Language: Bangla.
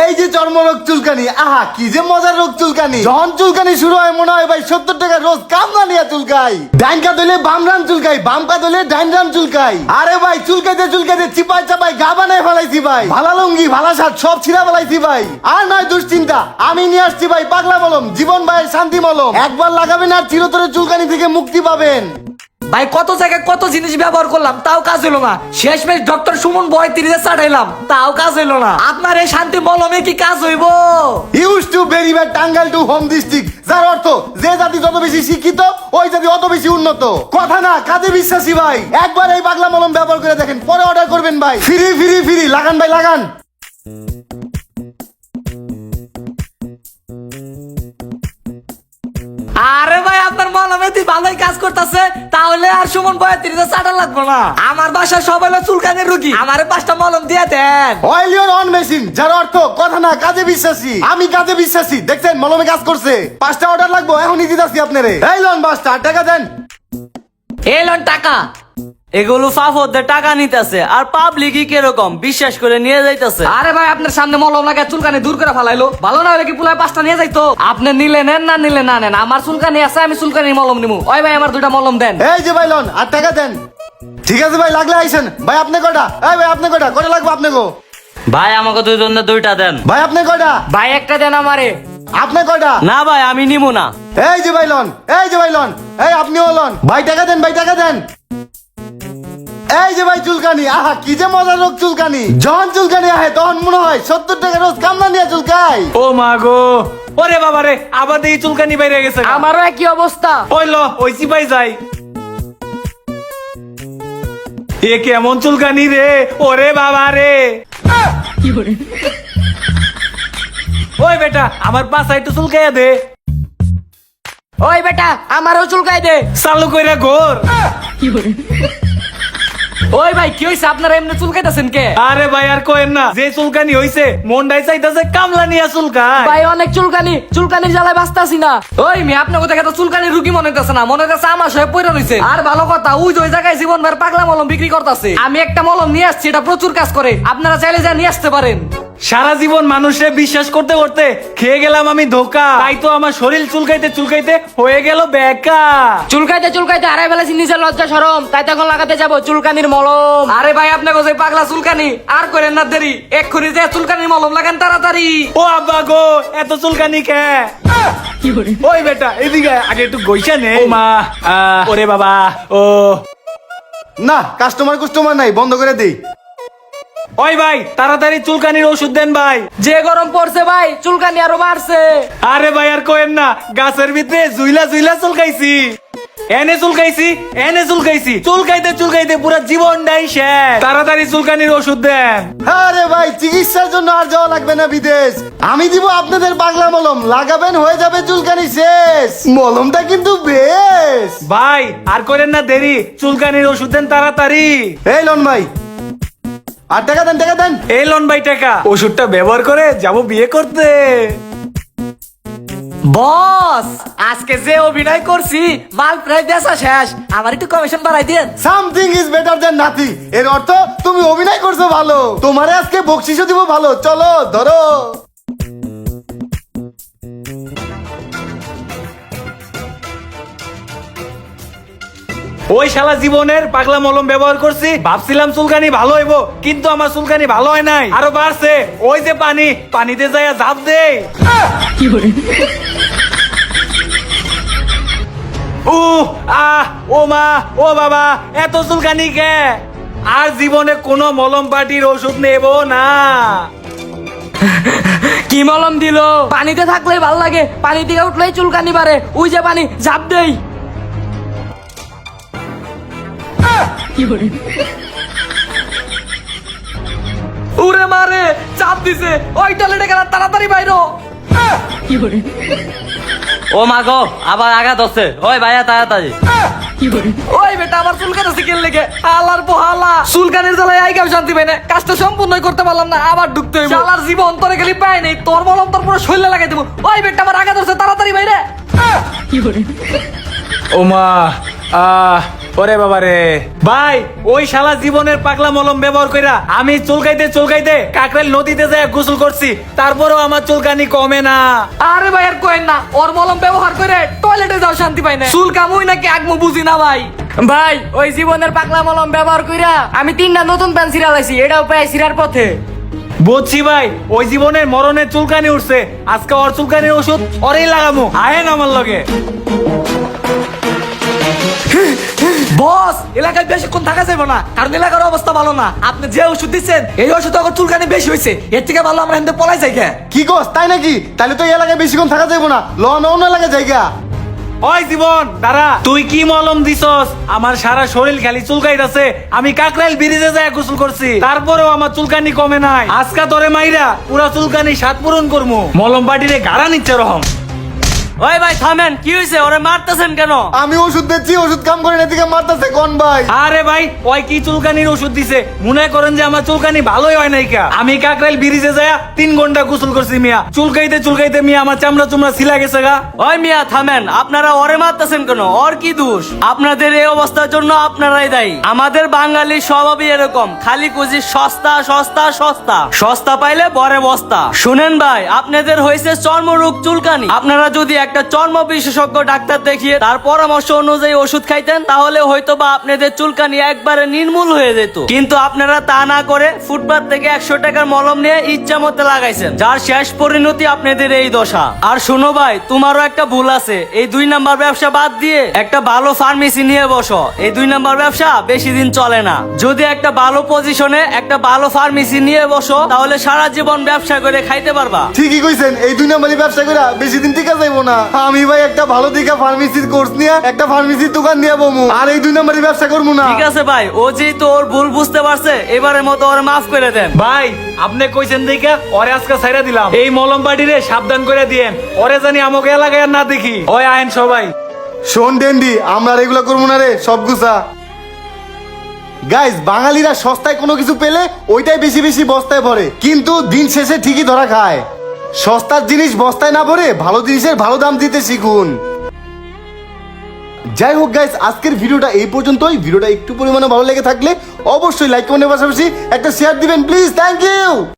এই যে চর্মরোগ চুলকানি, আহা কি যে মজার রোগ চুলকানি। যখন চুলকানি শুরু হয় মনে হয় ভাই 70 টাকা রোজ কামলা নিয়ে চুলকাই। ডাইন কাত হইলে বাম রান চুলকাই, বাম কাত হইলে ডাইন রান চুলকাই। আরে ভাই চুলকাইতে চুলকাইতে চিপাই চাপাই গা বানায় ফেলাইছি ভাই। ভালা লুঙ্গি ভালা শার্ট সব ছিঁড়া ফেলাইছি ভাই। আর নয় দুশ্চিন্তা, আমি নিয়ে আসছি ভাই পাগলা মলম, জীবন ভাইয়ের শান্তি মলম। একবার লাগাবেন আর চিরতরে চুলকানি থেকে মুক্তি পাবেন। ভাই কত জায়গায় কত জিনিস ব্যবহার করলাম তাও কাজ হলো না। শেষমেশ ডক্টর সুমন ৩৫ চাটাইলাম তাও কাজ হইলো না। আপনার এই শান্তি মলমে কি কাজ হইব? Use to very bad Tangail to home district, যার অর্থ যে জাতি যত বেশি শিক্ষিত ওই জাতি অত বেশি উন্নত। কথা না কাজে বিশ্বাসী ভাই। একবার এই পাগলা মলম ব্যবহার করে দেখেন, পরে অর্ডার করবেন ভাই। ফ্রি ফ্রি ফ্রি লাগান ভাই লাগান। আরে ভাই আপনার মলমে তুই ভালোই কাজ করতেছে, তাহলে আর সুমন ৩৫ চাটা লাগবো না। আমার বাসায় সবাই হলো চুলকানির রুগী, আমারে 5টা মলম দিয়ে দেন। অয়েল ইওর অন মেশিন, যার অর্থ কথা না কাজে বিশ্বাসী। আমি কাজে বিশ্বাসী, দেখছেন মলমে কাজ করছে। 5টা অর্ডার লাগবো, এখনই দিতেছি আপনারে। এই লোন 5টা টাকা দেন। এলন টাকা। এগুলো ফাফদের টাকা নিতেছে আর পাবলিকই কিরকম বিশ্বাস করে নিয়ে যাইতেছে। আরে ভাই আপনার সামনে মলম লাগা চুলকানি দূর করে ফেলাইলো, ভালো না হলে কি পুলায় 5টা নিয়ে যাইতো। আপনি নিলে নেন, না নিলে না নেন। আমার চুলকানি আছে, আমি চুলকানির মলম নিমু। ওই ভাই আমার 2টা মলম দেন। এই যে ভাই লোন আর টাকা দেন। ঠিক আছে ভাই, লাগলে আইসেন ভাই। আপনি কয়টা? এই ভাই আপনি কয়টা করে লাগবে আপনাকে? ভাই আমাকে দুইজনের 2টা দেন। ভাই আপনি কয়টা? ভাই একটা দেন আমারে। আপনি কয়টা? না ভাই আমি নিবো না। এই যে ভাই লোন, এই যে ভাই লোন, এই আপনিও লোন। ভাই টাকা দেন, ভাই টাকা দেন। এই যে ভাই চুলকানি, আহা কি যে মজার রোগ চুলকানি। যখন চুলকানি আহে তখন মনে হয় 70 টাকা রোজ কামলা নিয়ে চুলকাই। ও মা গো, ওরে বাবা রে, আবার এই চুলকানি বাইরে গেছে। আমারও একই অবস্থা। ওইলো ওই চিপাই যাই। এ কেমন চুলকানি রে, ওরে বাবা রে। ওই বেটা আমার পাশা একটু চুলকাইয়া দে। ওই বেটা আমারও চুলকাই দে। চালু কইরা ঘোর। ওই ভাই কি হইছে, আপনারা এমনি চুলকাইতেছেন কে? আরে ভাই আর কোয়েন না, যে চুলকানি হইছে মনটাই চাইতাছে কামলা নিয়া চুলকায়। ভাই অনেক চুলকানি, চুলকানির জ্বালায় বাঁচতাছি না। ওই মি আপনার কথা তো চুলকানির রুগী মনে হইতাছে না, মনে হইতাছে আমার সব পয়রা রইছে। আর ভালো কথা ওই যে ওই জায়গায় জীবন ভার পাগলা মলম বিক্রি করতেছে। আমি একটা মলম নিয়ে আসছি, এটা প্রচুর কাজ করে, আপনারা চাইলে যা নিয়ে আসতে পারেন। সারা জীবন মানুষে বিশ্বাস করতে করতে খেয়ে গেলাম আমি ধোকা, তাই তো আমার শরীর চুলকাইতে চুলকাইতে হয়ে গেল বেকা। চুলকাইতে চুলকাইতে হারাই ফেলেছি নিজের লজ্জা শরম, তাই তখন লাগাতে যাবো চুলকানির মলম। আরে ভাই আপনাকে যে পাগলা চুলকানি আর করেন না দেরি, এক্ষুনি যে চুলকানির মলম লাগান তাড়াতাড়ি। ও আব্বা গো, এত চুলকানি খে। ওই বেটা এদিকে আগে একটু গইসা নে। ও মা, ওরে বাবা, ও না কাস্টমার নাই, বন্ধ করে দেই। ওই ভাই তাড়াতাড়ি চুলকানির ওষুধ দেন ভাই। যে গরম পড়ছে ভাই চুলকানি আরো বাড়ছে। আরে ভাই আর কোয়েন না, গাছের ভিতরে জুইলা জুইলা চুলকাইছি, এনে চুলকাইছি এনে চুলকাইছি, চুলকাইতে চুলকাইতে পুরো জীবনটাই শেষ। তাড়াতাড়ি চুলকানির ওষুধ দেন। আরে ভাই চিকিৎসার জন্য আর যাওয়া লাগবে না বিদেশ, আমি দিব আপনাদের পাগলা মলম, লাগাবেন হয়ে যাবে চুলকানি শেষ। মলমটা কিন্তু বেশ। ভাই আর করেন না দেরি, চুলকানির ওষুধ দেন তাড়াতাড়ি। এই লোন ভাই আর টাকা দেন, টাকা দেন। এই লন ভাই টাকা, ওষুধটা ব্যবহার করে যাবো বিয়ে করতে। বস আজকে যে অভিনয় করছি মাল প্রায় বেচা শেষ, আমার একটু কমিশন বাড়াই দেন। Something is better than nothing, এর অর্থ তুমি অভিনয় করছো ভালো, তোমারে আজকে বকশিশও দিব ভালো। চলো ধরো। ওই শালা জীবনের পাগলা মলম ব্যবহার করছি, ভাবছিলাম চুলকানি ভালো হইব, কিন্তু আমার চুলকানি ভালো হয় নাই, আরো বাড়ছে। ওই যে পানি, পানিতে যাইয়া ঝাঁপ দে। ও মা, ও বাবা, এত চুলকানি কে? আর জীবনে কোনো মলম পাটির ওষুধ নেব না। কি মলম দিল? পানিতে থাকলে ভাল লাগে, পানি থেকে উঠলেই চুলকানি বাড়ে। ওই যে পানি, ঝাঁপ দেই। উরে মারে, চাপ দিছে। ওই টয়লেটে গেল, তাড়াতাড়ি বাইরো। ও মা গো, আবার আঘাত হচ্ছে। ওই ভাইয়া তাড়াতাড়ি। ওই বেটা আমার চুলকানি কেন লেগে হালার পোহালা, চুলকানির জ্বালায় আইগাও শান্তি পাই না, কাজটা সম্পূর্ণই করতে পারলাম না, আবার ঢুকতে হইব। শালার জীবন অন্তরে গেলি পাই নাই, তোর মলম তোর পুরো শরীরে লাগাই দেবো। ওই বেটা আমার আঘাত হচ্ছে, তাড়াতাড়ি বাইরে। ও মা, ওরে বাবা রে ভাই, ওই শালা জীবনের পাগলা মলম ব্যবহার কইরা আমি চুলকাইতে কাকরেল নদীতে যায় গোসল করছি, তারপরেও আমার চুলকানি কমে না। আরে ভাই আর কোয়েন না, ওর মলম ব্যবহার করে টয়লেটে যাও শান্তি পাই না। চুল কামুই নাকি আগমু বুঝি না ভাই। ভাই ওই জীবনের পাগলা মলম ব্যবহার কইরা আমি 3টা নতুন প্যান্ট ছিড়ালাইছি, এটাও প্রায় ছিড়ার পথে। বুঝছি ভাই, ওই জীবনের মরণের চুলকানি উঠছে, আজকে ওর চুলকানির ওষুধ ওরেই লাগামু। আয়েন আমার লগে। বস, এলাকায় বেশিক্ষণ থাকা যাবে না, কারণ এলাকার অবস্থা ভালো না। আপনি যে ওষুধ দিচ্ছেন এই ওষুধ আমার চুলকানি বেশি হয়েছে, এর থেকে ভালো আমরা এখান পলাই যাই। কি কস তাই নাকি? তাহলে তো এই এলাকায় বেশিক্ষণ থাকা যাবো না, অন্য এলাকায় জায়গা। ওই জীবন দাঁড়া, তুই কি মলম দিছস? আমার সারা শরীর খালি চুলকাইতাছে। আমি কাকরাইল ব্রিজে যায় গোসল করছি, তারপরেও আমার চুলকানি কমে নাই। আজকা তোরে মাইরা পুরা চুলকানি 7 পূরণ করমু। মলম বাটিরে গাড়া নিচ্ছে রহম। ওই ভাই থামেন, কি হয়েছে? ওরে মারতেছেন কেন? আমি ওষুধ দিচ্ছি, ওষুধ কাম করে না দিকে মারতেছে কোন ভাই? আরে ভাই, ওই কি চুলকানির ওষুধ দিছে, মনে করেন যে আমার চুলকানি ভালোই হয় নাই কা। আমি কাকরাইল ব্রিজে যায় 3 ঘন্টা গোসল করছি মিয়া, চুলকাইতে মিয়া আমার চামড়া চুমড়া ছিলা গেছে গা। ওই মিয়া থামেন, আপনারা ওরে মারতেছেন কেন? ওর কি দোষ? আপনাদের এই অবস্থার জন্য আপনারাই দায়ী। আমাদের বাঙালির স্বভাবই এরকম, খালি খুঁজি সস্তা সস্তা সস্তা, সস্তা পাইলে বরে বস্তা। শুনেন ভাই, আপনাদের হয়েছে চর্মরোগ চুলকানি। আপনারা যদি একটা চর্ম বিশেষজ্ঞ ডাক্তার দেখিয়ে তার পরামর্শ অনুযায়ী ওষুধ খাইতেন, তাহলে হয়তো বা আপনাদের চুলকানি একবারে নির্মূল হয়ে যেত। কিন্তু আপনারা তা না করে ফুটপাত থেকে 100 টাকার মলম নিয়ে ইচ্ছা মতো লাগাইছেন, যার শেষ পরিণতি আপনাদের এই দশা। আর শোনো ভাই, তোমারও একটা ভুল আছে। এই 2 নাম্বার ব্যবসা বাদ দিয়ে একটা ভালো ফার্মেসি নিয়ে বসো। এই 2 নাম্বার ব্যবসা বেশি দিন চলে না। যদি একটা ভালো পজিশনে একটা ভালো ফার্মেসি নিয়ে বসো, তাহলে সারা জীবন ব্যবসা করে খাইতে পারবা। ঠিকই কইছেন, এই 2 নম্বরই ব্যবসা করে বেশি দিন টিকা যাইবো না। আমি ভাই একটা ভালো দিকে ফার্মেসির কোর্স নিয়ে একটা ফার্মেসির দোকান দিয়ে বমু, আর এই 2 নম্বরই ব্যবসা করবো না। ঠিক আছে ভাই, ও যেহেতু ওর ভুল বুঝতে পারছে, এবারের মতো ওর মাফ করে দেন। ভাই আপনি কইছেন দেখা ওরে আজকে ছাইরা দিলাম। এই মলম বাটিরে সাবধান করে দিয়েন, ওরে জানি আমাকে এলাকায় আর না দেখি। ওই আইন সবাই। শোন ডেন্ডি, আমরা আর এগুলো করবো না রে, সব গুছা। গাইস, বাঙালিরা সস্তায় কোনো কিছু পেলে ওইটাই বেশি বেশি বস্তায় ভরে, কিন্তু দিন শেষে ঠিকই ধরা খায়। সস্তার জিনিস বস্তায় না ভরে ভালো জিনিসের ভালো দাম দিতে শিখুন। যাই হোক গাইস, আজকের ভিডিওটা এই পর্যন্তই। ভিডিওটা একটু পরিমাণে ভালো লেগে থাকলে অবশ্যই লাইক কমেন্টের পাশাপাশি একটা শেয়ার দিবেন প্লিজ। Thank you.